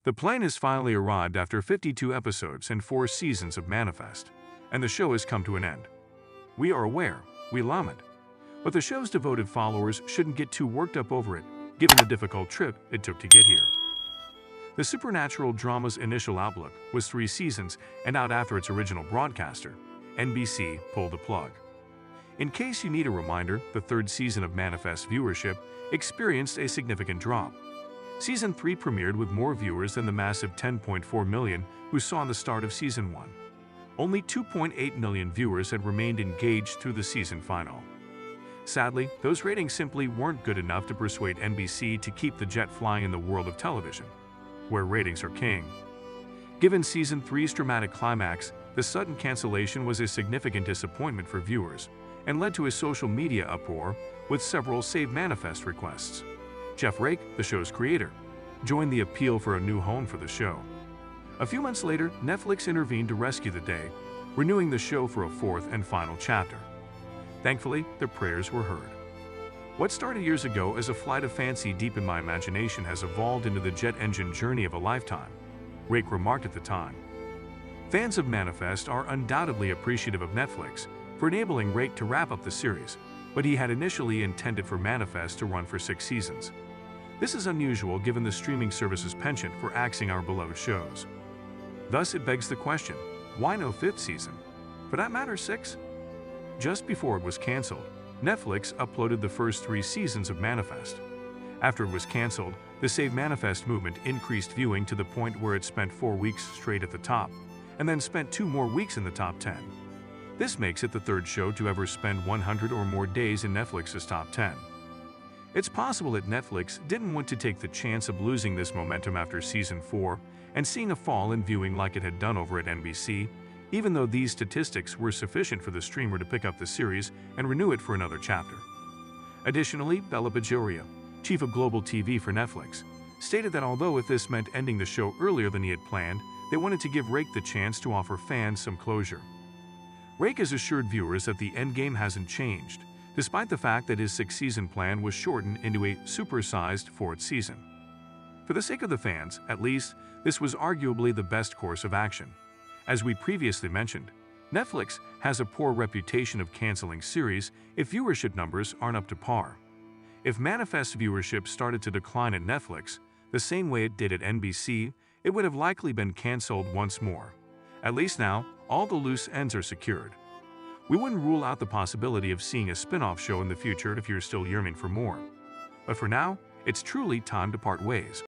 The plane has finally arrived after 52 episodes and 4 seasons of Manifest, and the show has come to an end. We are aware, we lament, but the show's devoted followers shouldn't get too worked up over it, given the difficult trip it took to get here. The supernatural drama's initial outlook was 3 seasons, and out after its original broadcaster, NBC pulled the plug. In case you need a reminder, the 3rd season of Manifest viewership experienced a significant drop. Season 3 premiered with more viewers than the massive 10.4 million who saw the start of Season 1. Only 2.8 million viewers had remained engaged through the season final. Sadly, those ratings simply weren't good enough to persuade NBC to keep the jet flying in the world of television, where ratings are king. Given Season 3's dramatic climax, the sudden cancellation was a significant disappointment for viewers and led to a social media uproar with several Save Manifest requests. Jeff Rake, the show's creator, joined the appeal for a new home for the show. A few months later, Netflix intervened to rescue the day, renewing the show for a 4th and final chapter. Thankfully, their prayers were heard. What started years ago as a flight of fancy deep in my imagination has evolved into the jet engine journey of a lifetime, Rake remarked at the time. Fans of Manifest are undoubtedly appreciative of Netflix for enabling Rake to wrap up the series, but he had initially intended for Manifest to run for 6 seasons. This is unusual given the streaming service's penchant for axing our beloved shows. Thus, it begs the question, why no 5th season? For that matter, 6? Just before it was canceled, Netflix uploaded the first 3 seasons of Manifest. After it was canceled, the Save Manifest movement increased viewing to the point where it spent 4 weeks straight at the top, and then spent 2 more weeks in the top 10. This makes it the 3rd show to ever spend 100 or more days in Netflix's top 10. It's possible that Netflix didn't want to take the chance of losing this momentum after Season 4 and seeing a fall in viewing like it had done over at NBC, even though these statistics were sufficient for the streamer to pick up the series and renew it for another chapter. Additionally, Bela Bajaria, chief of global TV for Netflix, stated that although if this meant ending the show earlier than he had planned, they wanted to give Rake the chance to offer fans some closure. Rake has assured viewers that the endgame hasn't changed, despite the fact that his 6-season plan was shortened into a supersized 4th season. For the sake of the fans, at least, this was arguably the best course of action. As we previously mentioned, Netflix has a poor reputation of canceling series if viewership numbers aren't up to par. If Manifest viewership started to decline at Netflix, the same way it did at NBC, it would have likely been canceled once more. At least now, all the loose ends are secured. We wouldn't rule out the possibility of seeing a spin-off show in the future if you're still yearning for more. But for now, it's truly time to part ways.